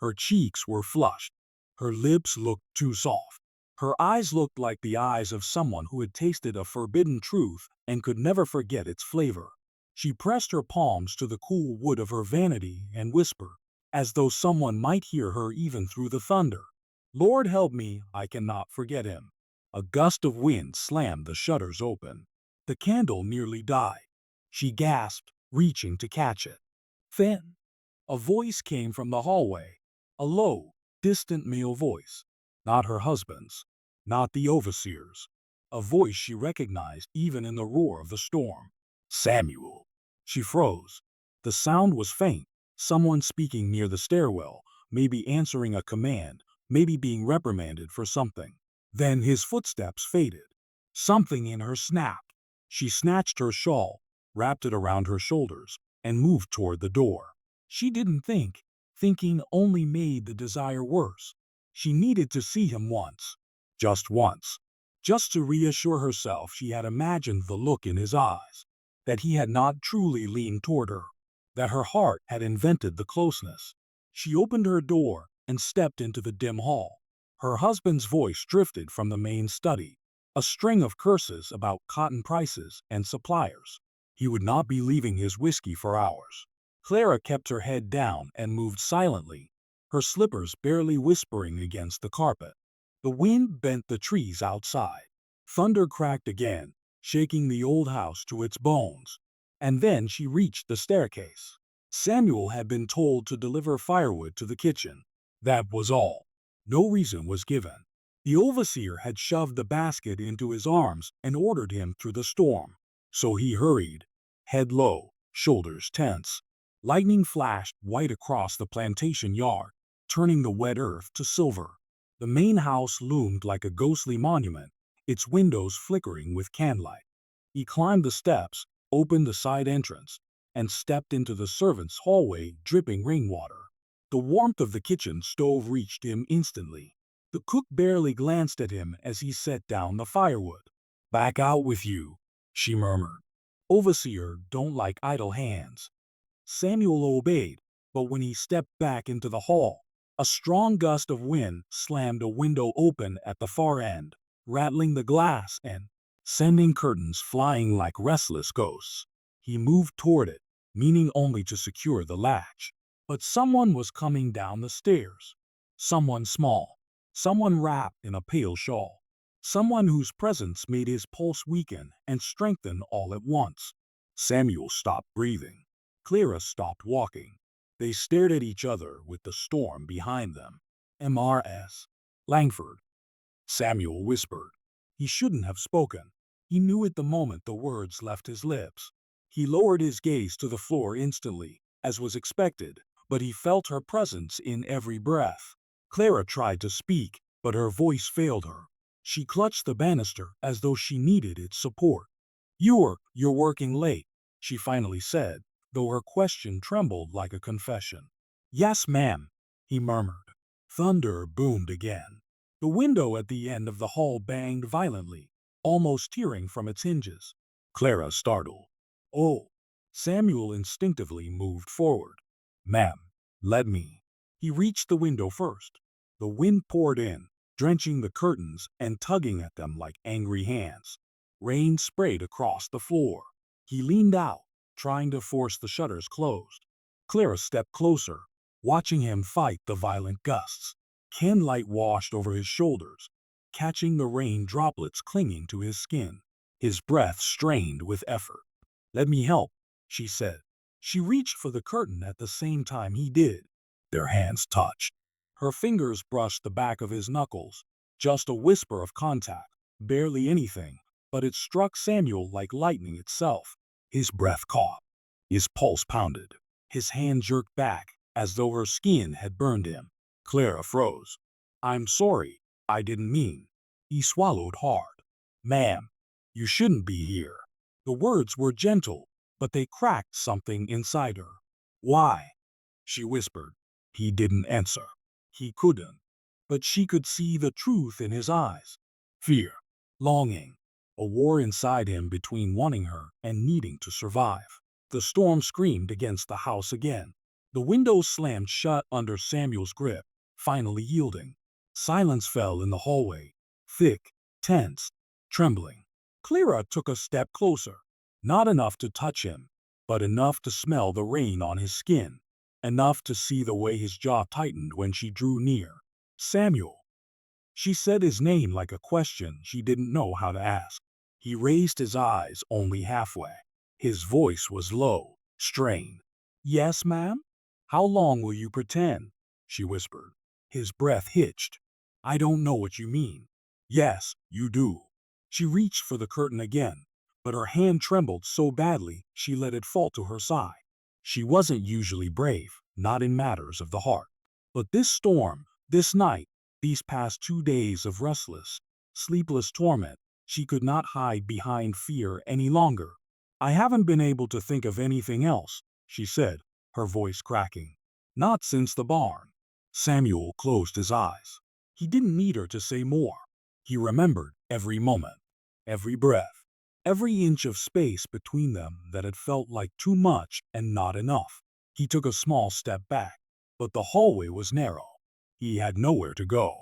Her cheeks were flushed. Her lips looked too soft. Her eyes looked like the eyes of someone who had tasted a forbidden truth and could never forget its flavor. She pressed her palms to the cool wood of her vanity and whispered, as though someone might hear her even through the thunder, "Lord help me, I cannot forget him." A gust of wind slammed the shutters open. The candle nearly died. She gasped, reaching to catch it. Then, a voice came from the hallway, a low, distant male voice. Not her husband's, not the overseer's. A voice she recognized even in the roar of the storm. "Samuel." She froze. The sound was faint, someone speaking near the stairwell, maybe answering a command, maybe being reprimanded for something. Then his footsteps faded. Something in her snapped. She snatched her shawl, wrapped it around her shoulders, and moved toward the door. She didn't think. Thinking only made the desire worse. She needed to see him once. Just once. Just to reassure herself she had imagined the look in his eyes. That he had not truly leaned toward her. That her heart had invented the closeness. She opened her door and stepped into the dim hall. Her husband's voice drifted from the main study. A string of curses about cotton prices and suppliers. He would not be leaving his whiskey for hours. Clara kept her head down and moved silently, her slippers barely whispering against the carpet. The wind bent the trees outside. Thunder cracked again, shaking the old house to its bones. And then she reached the staircase. Samuel had been told to deliver firewood to the kitchen. That was all. No reason was given. The overseer had shoved the basket into his arms and ordered him through the storm. So he hurried, head low, shoulders tense. Lightning flashed white across the plantation yard, turning the wet earth to silver. The main house loomed like a ghostly monument, its windows flickering with candlelight. He climbed the steps, opened the side entrance, and stepped into the servants' hallway dripping rainwater. The warmth of the kitchen stove reached him instantly. The cook barely glanced at him as he set down the firewood. "Back out with you," she murmured. "Overseer don't like idle hands." Samuel obeyed, but when he stepped back into the hall, A strong gust of wind slammed a window open at the far end, rattling the glass and sending curtains flying like restless ghosts. He moved toward it, meaning only to secure the latch. But someone was coming down the stairs. Someone small. Someone wrapped in a pale shawl. Someone whose presence made his pulse weaken and strengthen all at once. Samuel stopped breathing. Clara stopped walking. They stared at each other with the storm behind them. Mistress. Langford. Samuel whispered. He shouldn't have spoken. He knew it the moment the words left his lips. He lowered his gaze to the floor instantly, as was expected, but he felt her presence in every breath. Clara tried to speak, but her voice failed her. She clutched the banister as though she needed its support. You're working late, she finally said, though her question trembled like a confession. Yes, ma'am, he murmured. Thunder boomed again. The window at the end of the hall banged violently, almost tearing from its hinges. Clara startled. Oh! Samuel instinctively moved forward. Ma'am, let me. He reached the window first. The wind poured in, drenching the curtains and tugging at them like angry hands. Rain sprayed across the floor. He leaned out, trying to force the shutters closed. Clara stepped closer, watching him fight the violent gusts. Candlelight washed over his shoulders, catching the rain droplets clinging to his skin. His breath strained with effort. Let me help, she said. She reached for the curtain at the same time he did. Their hands touched. Her fingers brushed the back of his knuckles. Just a whisper of contact, barely anything, but it struck Samuel like lightning itself. His breath caught. His pulse pounded. His hand jerked back, as though her skin had burned him. Clara froze. I'm sorry, I didn't mean. He swallowed hard. Ma'am, you shouldn't be here. The words were gentle, but they cracked something inside her. Why? She whispered. He didn't answer. He couldn't. But she could see the truth in his eyes. Fear. Longing. A war inside him between wanting her and needing to survive. The storm screamed against the house again. The windows slammed shut under Samuel's grip, finally yielding. Silence fell in the hallway, thick, tense, trembling. Clara took a step closer, not enough to touch him, but enough to smell the rain on his skin, enough to see the way his jaw tightened when she drew near. Samuel. She said his name like a question she didn't know how to ask. He raised his eyes only halfway. His voice was low, strained. Yes, ma'am? How long will you pretend? She whispered. His breath hitched. I don't know what you mean. Yes, you do. She reached for the curtain again, but her hand trembled so badly she let it fall to her side. She wasn't usually brave, not in matters of the heart. But this storm, this night, these past 2 days of restless, sleepless torment, she could not hide behind fear any longer. I haven't been able to think of anything else, she said, her voice cracking. Not since the barn. Samuel closed his eyes. He didn't need her to say more. He remembered every moment, every breath, every inch of space between them that had felt like too much and not enough. He took a small step back, but the hallway was narrow. He had nowhere to go.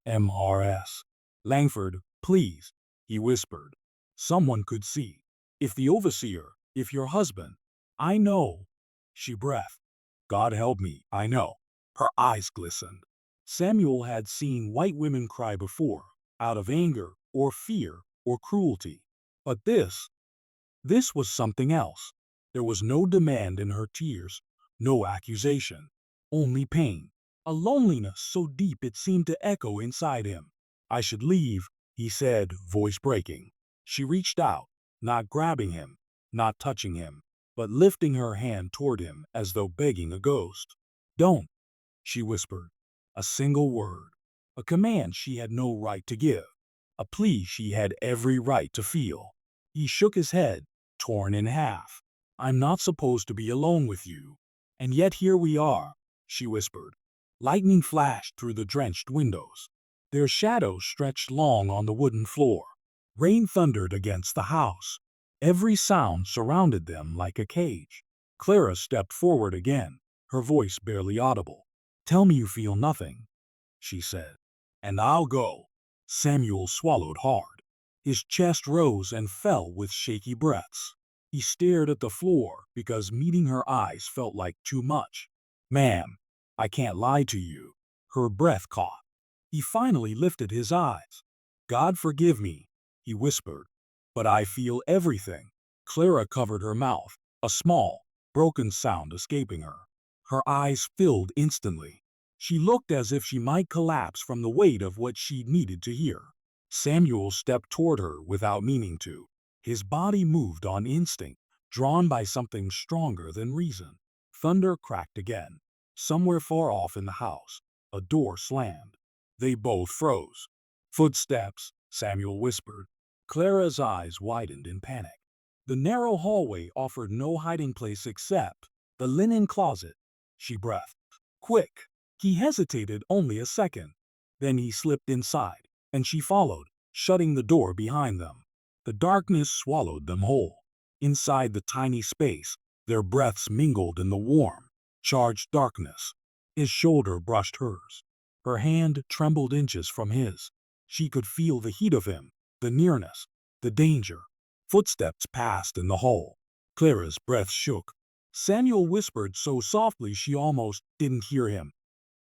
Mistress. Langford, please, he whispered. Someone could see. If the overseer, if your husband. I know. She breathed. God help me, I know. Her eyes glistened. Samuel had seen white women cry before, out of anger or fear or cruelty. But this was something else. There was no demand in her tears, no accusation, only pain. A loneliness so deep it seemed to echo inside him. I should leave, he said, voice breaking. She reached out, not grabbing him, not touching him, but lifting her hand toward him as though begging a ghost. Don't, she whispered. A single word. A command she had no right to give. A plea she had every right to feel. He shook his head, torn in half. I'm not supposed to be alone with you. And yet here we are, she whispered. Lightning flashed through the drenched windows. Their shadows stretched long on the wooden floor. Rain thundered against the house. Every sound surrounded them like a cage. Clara stepped forward again, her voice barely audible. Tell me you feel nothing, she said, and I'll go. Samuel swallowed hard. His chest rose and fell with shaky breaths. He stared at the floor because meeting her eyes felt like too much. Ma'am, I can't lie to you. Her breath caught. He finally lifted his eyes. God forgive me, he whispered, but I feel everything. Clara covered her mouth, a small, broken sound escaping her. Her eyes filled instantly. She looked as if she might collapse from the weight of what she needed to hear. Samuel stepped toward her without meaning to. His body moved on instinct, drawn by something stronger than reason. Thunder cracked again. Somewhere far off in the house, a door slammed. They both froze. Footsteps, Samuel whispered. Clara's eyes widened in panic. The narrow hallway offered no hiding place except the linen closet. She breathed. Quick! He hesitated only a second. Then he slipped inside, and she followed, shutting the door behind them. The darkness swallowed them whole. Inside the tiny space, their breaths mingled in the warm, charged darkness. His shoulder brushed hers. Her hand trembled inches from his. She could feel the heat of him, the nearness, the danger. Footsteps passed in the hall. Clara's breath shook. Samuel whispered so softly she almost didn't hear him.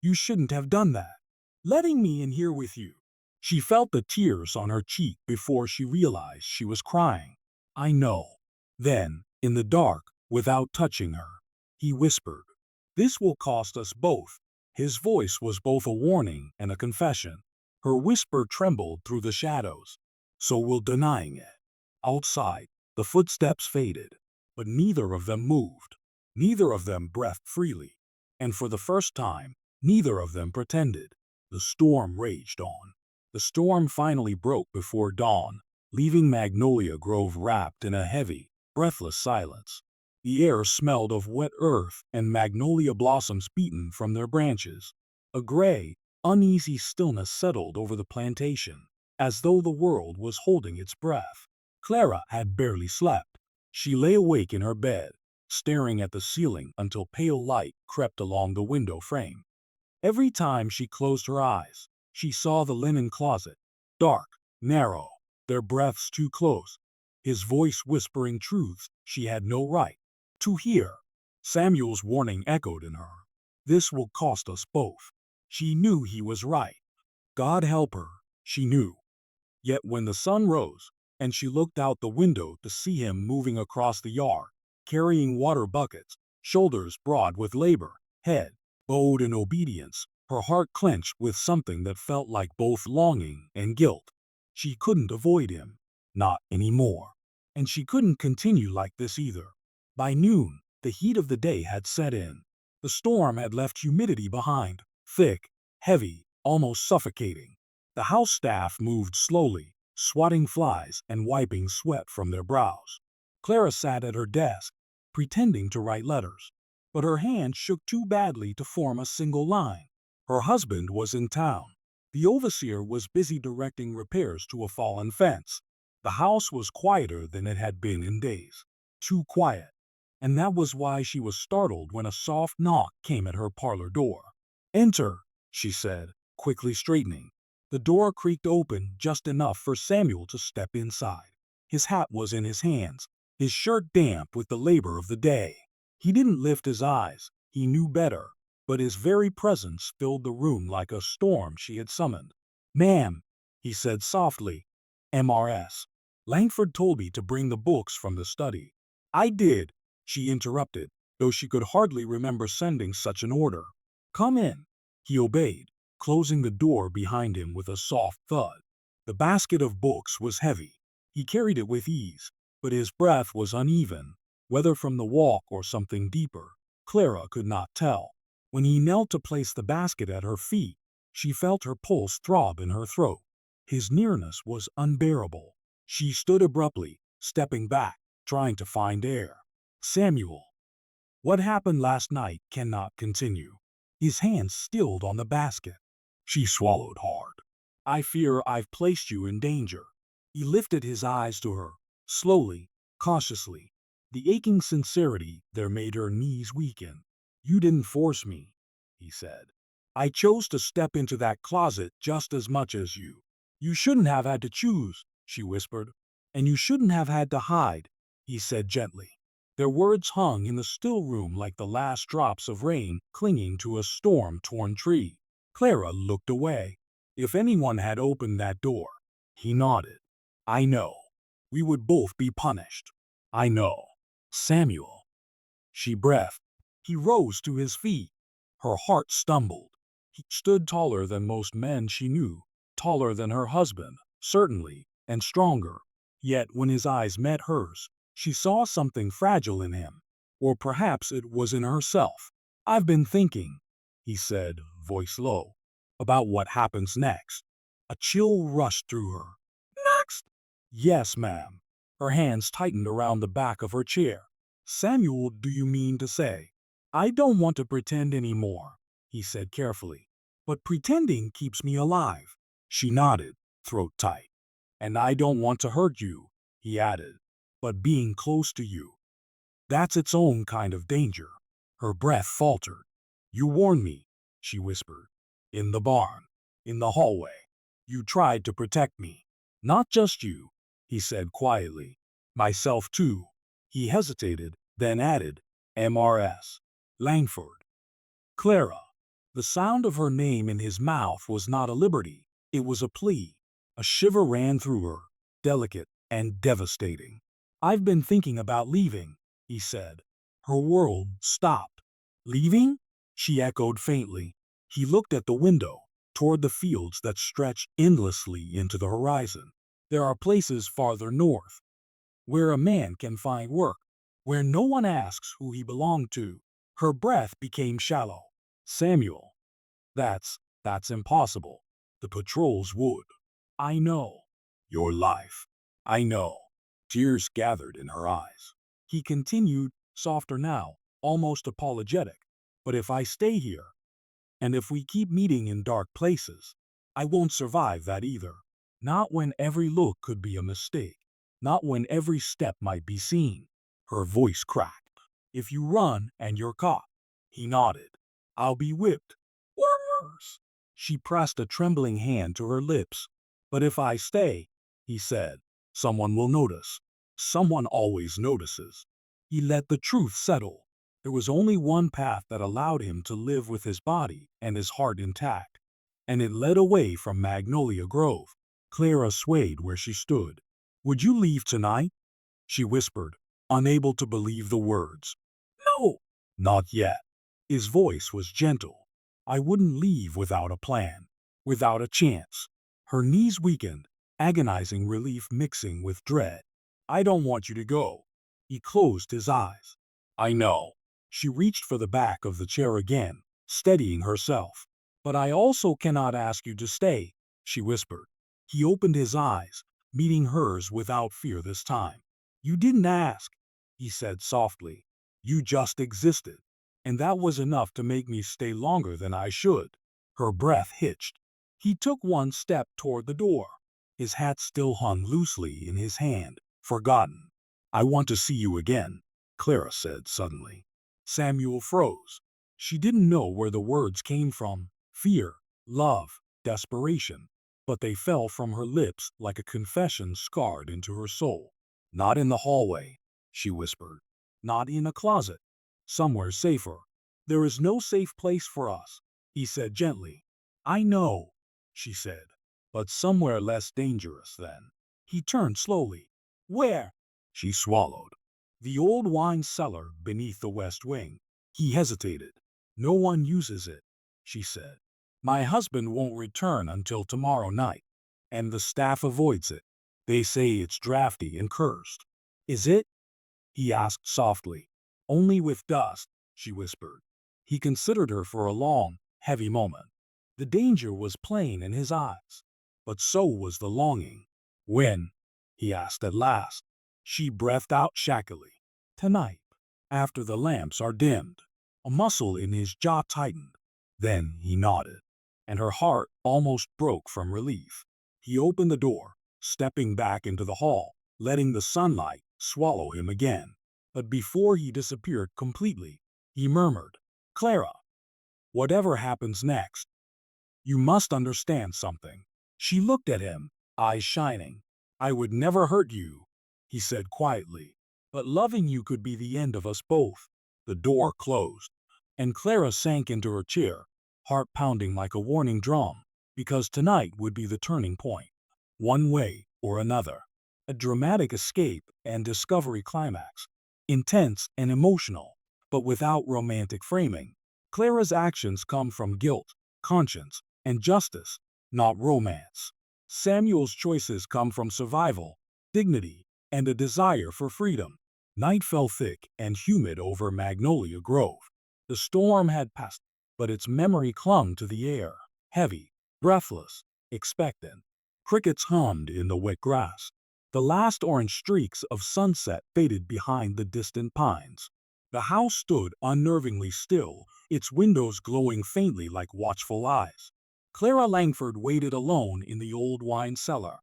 You shouldn't have done that. Letting me in here with you. She felt the tears on her cheek before she realized she was crying. I know. Then, in the dark, without touching her, he whispered, This will cost us both. His voice was both a warning and a confession. Her whisper trembled through the shadows. So will denying it. Outside, the footsteps faded, but neither of them moved. Neither of them breathed freely. And for the first time, neither of them pretended. The storm raged on. The storm finally broke before dawn, leaving Magnolia Grove wrapped in a heavy, breathless silence. The air smelled of wet earth and magnolia blossoms beaten from their branches. A gray, uneasy stillness settled over the plantation, as though the world was holding its breath. Clara had barely slept. She lay awake in her bed, staring at the ceiling until pale light crept along the window frame. Every time she closed her eyes, she saw the linen closet, dark, narrow, their breaths too close, his voice whispering truths she had no right to hear. Samuel's warning echoed in her. This will cost us both. She knew he was right. God help her, she knew. Yet when the sun rose, and she looked out the window to see him moving across the yard, carrying water buckets, shoulders broad with labor, head bowed in obedience, her heart clenched with something that felt like both longing and guilt. She couldn't avoid him. Not anymore. And she couldn't continue like this either. By noon, the heat of the day had set in. The storm had left humidity behind, thick, heavy, almost suffocating. The house staff moved slowly, swatting flies and wiping sweat from their brows. Clara sat at her desk, pretending to write letters, but her hand shook too badly to form a single line. Her husband was in town. The overseer was busy directing repairs to a fallen fence. The house was quieter than it had been in days. Too quiet. And that was why she was startled when a soft knock came at her parlor door. Enter, she said, quickly straightening. The door creaked open just enough for Samuel to step inside. His hat was in his hands, his shirt damp with the labor of the day. He didn't lift his eyes. He knew better, but his very presence filled the room like a storm she had summoned. Ma'am, he said softly. MRS. Langford told me to bring the books from the study. I did, she interrupted, though she could hardly remember sending such an order. Come in. He obeyed, closing the door behind him with a soft thud. The basket of books was heavy. He carried it with ease, but his breath was uneven, whether from the walk or something deeper. Clara could not tell. When he knelt to place the basket at her feet, she felt her pulse throb in her throat. His nearness was unbearable. She stood abruptly, stepping back, trying to find air. Samuel. What happened last night cannot continue. His hands stilled on the basket. She swallowed hard. I fear I've placed you in danger. He lifted his eyes to her, slowly, cautiously. The aching sincerity there made her knees weaken. You didn't force me, he said. I chose to step into that closet just as much as you. You shouldn't have had to choose, she whispered. And you shouldn't have had to hide, he said gently. Their words hung in the still room like the last drops of rain clinging to a storm-torn tree. Clara looked away. If anyone had opened that door, he nodded. I know. We would both be punished. I know. Samuel. She breathed. He rose to his feet. Her heart stumbled. He stood taller than most men she knew, taller than her husband, certainly, and stronger. Yet when his eyes met hers, she saw something fragile in him. Or perhaps it was in herself. I've been thinking, he said, voice low, about what happens next. A chill rushed through her. Next? Yes, ma'am. Her hands tightened around the back of her chair. Samuel, do you mean to say? I don't want to pretend anymore, he said carefully. But pretending keeps me alive. She nodded, throat tight. And I don't want to hurt you, he added. But being close to you, that's its own kind of danger. Her breath faltered. You warned me, she whispered. In the barn. In the hallway. You tried to protect me. Not just you, he said quietly. Myself too. He hesitated, then added, MRS. Langford. Clara. The sound of her name in his mouth was not a liberty. It was a plea. A shiver ran through her, delicate and devastating. I've been thinking about leaving, he said. Her world stopped. Leaving? She echoed faintly. He looked at the window, toward the fields that stretched endlessly into the horizon. There are places farther north, where a man can find work, where no one asks who he belonged to. Her breath became shallow. Samuel. That's impossible. The patrols would. I know. Your life. I know. Tears gathered in her eyes. He continued, softer now, almost apologetic. But if I stay here, and if we keep meeting in dark places, I won't survive that either. Not when every look could be a mistake. Not when every step might be seen. Her voice cracked. If you run and you're caught. He nodded. I'll be whipped. Or worse. She pressed a trembling hand to her lips. But if I stay, he said, someone will notice. Someone always notices. He let the truth settle. There was only one path that allowed him to live with his body and his heart intact, and it led away from Magnolia Grove. Clara swayed where she stood. Would you leave tonight? She whispered, unable to believe the words. No, not yet. His voice was gentle. I wouldn't leave without a plan, without a chance. Her knees weakened, agonizing relief mixing with dread. I don't want you to go. He closed his eyes. I know. She reached for the back of the chair again, steadying herself. But I also cannot ask you to stay, she whispered. He opened his eyes, meeting hers without fear this time. You didn't ask, he said softly. You just existed. And that was enough to make me stay longer than I should. Her breath hitched. He took one step toward the door. His hat still hung loosely in his hand, forgotten. I want to see you again, Clara said suddenly. Samuel froze. She didn't know where the words came from. Fear, love, desperation. But they fell from her lips like a confession scarred into her soul. Not in the hallway, she whispered. Not in a closet. Somewhere safer. There is no safe place for us, he said gently. I know, she said, but somewhere less dangerous then. He turned slowly. Where? She swallowed. The old wine cellar beneath the west wing. He hesitated. No one uses it, she said. My husband won't return until tomorrow night, and the staff avoids it. They say it's drafty and cursed. Is it? He asked softly. Only with dust, she whispered. He considered her for a long, heavy moment. The danger was plain in his eyes, but so was the longing. When? He asked at last. She breathed out shackily. Tonight, after the lamps are dimmed. A muscle in his jaw tightened. Then he nodded, and her heart almost broke from relief. He opened the door, stepping back into the hall, letting the sunlight swallow him again. But before he disappeared completely, he murmured, Clara. Whatever happens next, you must understand something. She looked at him, eyes shining. I would never hurt you, he said quietly. But loving you could be the end of us both. The door closed, and Clara sank into her chair, heart pounding like a warning drum, because tonight would be the turning point. One way or another. A dramatic escape and discovery climax. Intense and emotional, but without romantic framing. Clara's actions come from guilt, conscience, and justice, not romance. Samuel's choices come from survival, dignity, and a desire for freedom. Night fell thick and humid over Magnolia Grove. The storm had passed, but its memory clung to the air, heavy, breathless, expectant. Crickets hummed in the wet grass. The last orange streaks of sunset faded behind the distant pines. The house stood unnervingly still, its windows glowing faintly like watchful eyes. Clara Langford waited alone in the old wine cellar.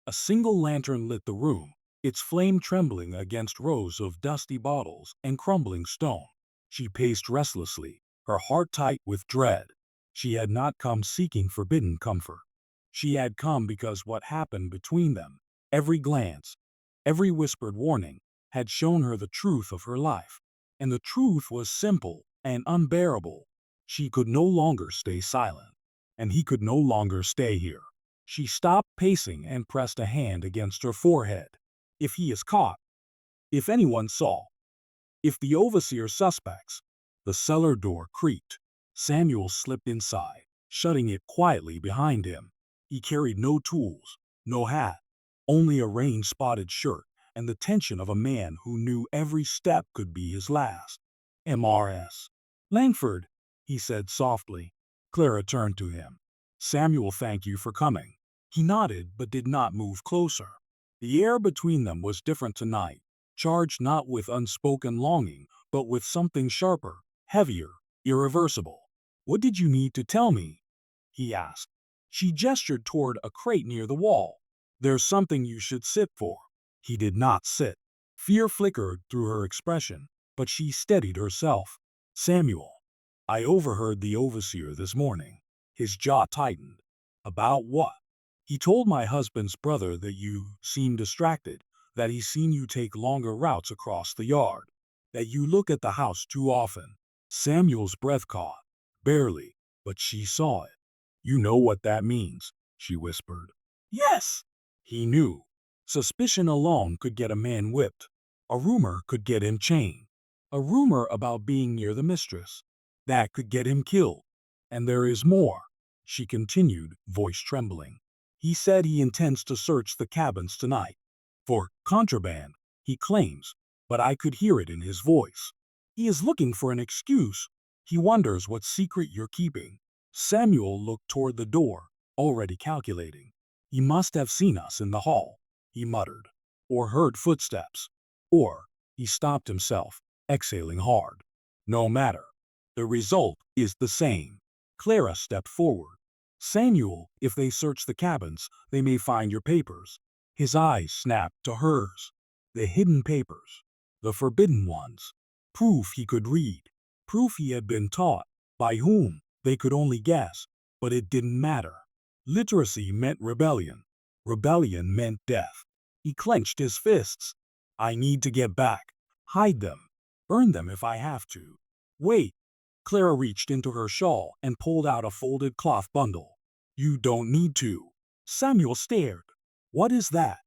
A single lantern lit the room, its flame trembling against rows of dusty bottles and crumbling stone. She paced restlessly, her heart tight with dread. She had not come seeking forbidden comfort. She had come because what happened between them, every glance, every whispered warning, had shown her the truth of her life. And the truth was simple and unbearable. She could no longer stay silent, and he could no longer stay here. She stopped pacing and pressed a hand against her forehead. If he is caught, if anyone saw, if the overseer suspects, the cellar door creaked. Samuel slipped inside, shutting it quietly behind him. He carried no tools, no hat, only a rain-spotted shirt and the tension of a man who knew every step could be his last. Mrs. Langford, he said softly. Clara turned to him. Samuel, thank you for coming. He nodded but did not move closer. The air between them was different tonight, charged not with unspoken longing, but with something sharper, heavier, irreversible. What did you need to tell me? He asked. She gestured toward a crate near the wall. There's something you should sit for. He did not sit. Fear flickered through her expression, but she steadied herself. Samuel, I overheard the overseer this morning. His jaw tightened. About what? He told my husband's brother that you seemed distracted, that he's seen you take longer routes across the yard, that you look at the house too often. Samuel's breath caught. Barely, but she saw it. You know what that means, she whispered. Yes! He knew. Suspicion alone could get a man whipped. A rumor could get him chained. A rumor about being near the mistress. That could get him killed. And there is more, she continued, voice trembling. He said he intends to search the cabins tonight. For contraband, he claims, but I could hear it in his voice. He is looking for an excuse. He wonders what secret you're keeping. Samuel looked toward the door, already calculating. He must have seen us in the hall, he muttered, or heard footsteps, or he stopped himself, exhaling hard. No matter. The result is the same. Clara stepped forward. Samuel, if they search the cabins, they may find your papers. His eyes snapped to hers. The hidden papers. The forbidden ones. Proof he could read. Proof he had been taught. By whom? They could only guess. But it didn't matter. Literacy meant rebellion. Rebellion meant death. He clenched his fists. I need to get back. Hide them. Burn them if I have to. Wait. Clara reached into her shawl and pulled out a folded cloth bundle. You don't need to. Samuel stared. What is that?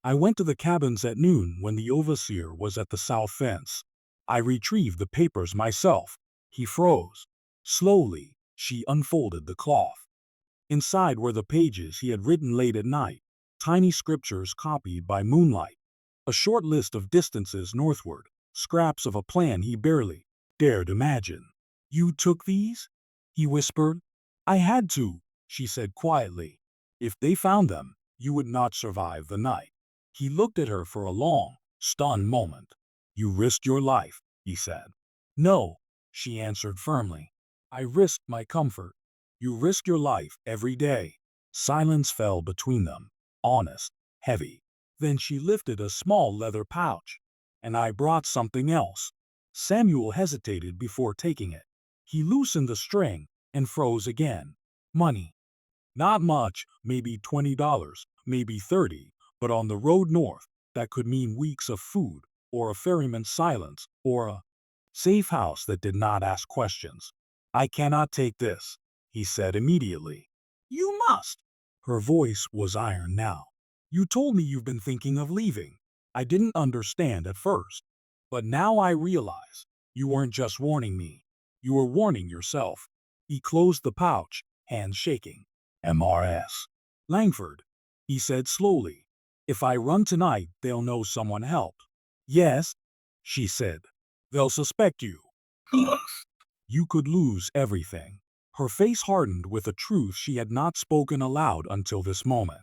I went to the cabins at noon when the overseer was at the south fence. I retrieved the papers myself. He froze. Slowly, she unfolded the cloth. Inside were the pages he had written late at night, tiny scriptures copied by moonlight. A short list of distances northward, scraps of a plan he barely dared imagine. You took these? He whispered. I had to, she said quietly. If they found them, you would not survive the night. He looked at her for a long, stunned moment. You risked your life, he said. No, she answered firmly. I risked my comfort. You risk your life every day. Silence fell between them, honest, heavy. Then she lifted a small leather pouch. And I brought something else. Samuel hesitated before taking it. He loosened the string, and froze again. Money. Not much, maybe $20, maybe 30, but on the road north, that could mean weeks of food, or a ferryman's silence, or a safe house that did not ask questions. I cannot take this, he said immediately. You must. Her voice was iron now. You told me you've been thinking of leaving. I didn't understand at first. But now I realize you weren't just warning me. You were warning yourself. He closed the pouch, hands shaking. Mistress. Langford, he said slowly. If I run tonight, they'll know someone helped. Yes, she said. They'll suspect you. You could lose everything. Her face hardened with a truth she had not spoken aloud until this moment.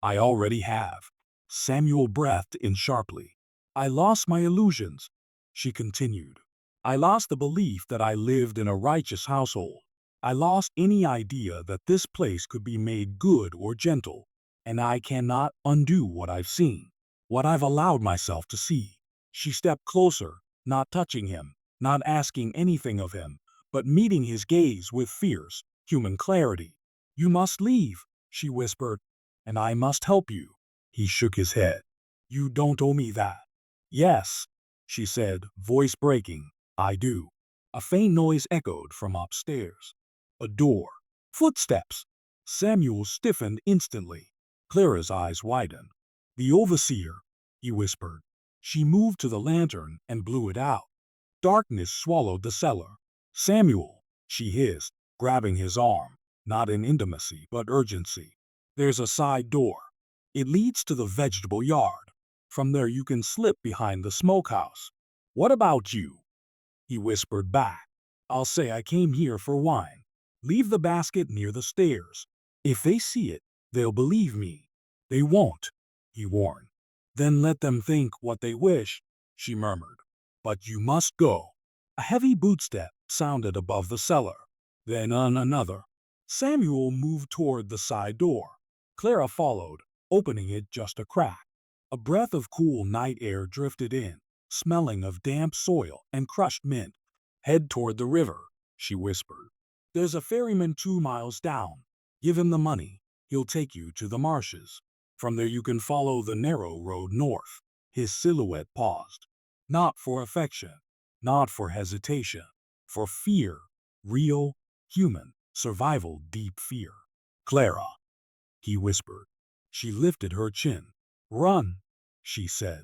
I already have. Samuel breathed in sharply. I lost my illusions, she continued. I lost the belief that I lived in a righteous household. I lost any idea that this place could be made good or gentle, and I cannot undo what I've seen, what I've allowed myself to see. She stepped closer, not touching him, not asking anything of him, but meeting his gaze with fierce, human clarity. You must leave, she whispered, and I must help you. He shook his head. You don't owe me that. Yes, she said, voice breaking. I do. A faint noise echoed from upstairs. A door. Footsteps. Samuel stiffened instantly. Clara's eyes widened. The overseer, he whispered. She moved to the lantern and blew it out. Darkness swallowed the cellar. Samuel, she hissed, grabbing his arm, not in intimacy but urgency. There's a side door. It leads to the vegetable yard. From there you can slip behind the smokehouse. What about you? He whispered back. I'll say I came here for wine. Leave the basket near the stairs. If they see it, they'll believe me. They won't, he warned. Then let them think what they wish, she murmured. But you must go. A heavy bootstep sounded above the cellar. Then on another. Samuel moved toward the side door. Clara followed, opening it just a crack. A breath of cool night air drifted in, smelling of damp soil and crushed mint. Head toward the river, she whispered. There's a ferryman 2 miles down. Give him the money. He'll take you to the marshes. From there you can follow the narrow road north. His silhouette paused. Not for affection, not for hesitation, for fear, real, human, survival, deep fear. Clara, he whispered. She lifted her chin. Run, she said.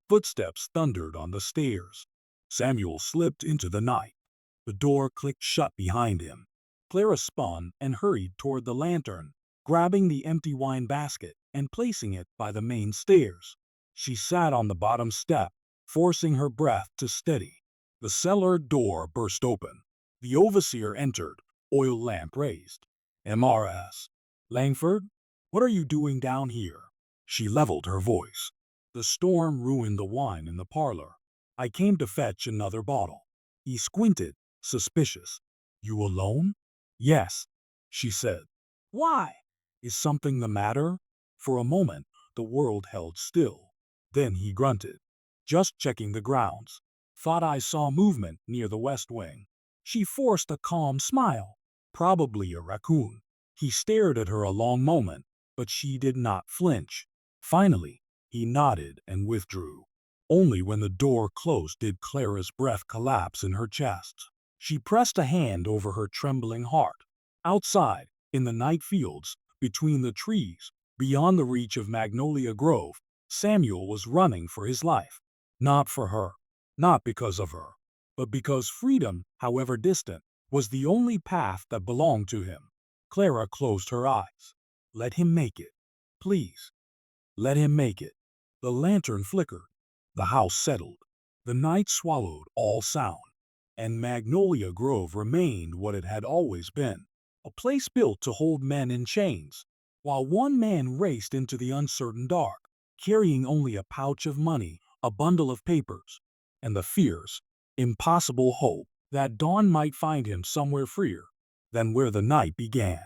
Footsteps thundered on the stairs. Samuel slipped into the night. The door clicked shut behind him. Clara spun and hurried toward the lantern, grabbing the empty wine basket and placing it by the main stairs. She sat on the bottom step, forcing her breath to steady. The cellar door burst open. The overseer entered, oil lamp raised. Mistress. Langford, what are you doing down here? She leveled her voice. The storm ruined the wine in the parlor. I came to fetch another bottle. He squinted, suspicious. You alone? Yes, she said. Why? Is something the matter? For a moment, the world held still. Then he grunted. Just checking the grounds. Thought I saw movement near the west wing. She forced a calm smile. Probably a raccoon. He stared at her a long moment, but she did not flinch. Finally, he nodded and withdrew. Only when the door closed did Clara's breath collapse in her chest. She pressed a hand over her trembling heart. Outside, in the night fields, between the trees, beyond the reach of Magnolia Grove, Samuel was running for his life. Not for her, not because of her, but because freedom, however distant, was the only path that belonged to him. Clara closed her eyes. Let him make it. Please. Let him make it. The lantern flickered. The house settled. The night swallowed all sound. And Magnolia Grove remained what it had always been, a place built to hold men in chains, while one man raced into the uncertain dark, carrying only a pouch of money, a bundle of papers, and the fierce, impossible hope that dawn might find him somewhere freer than where the night began.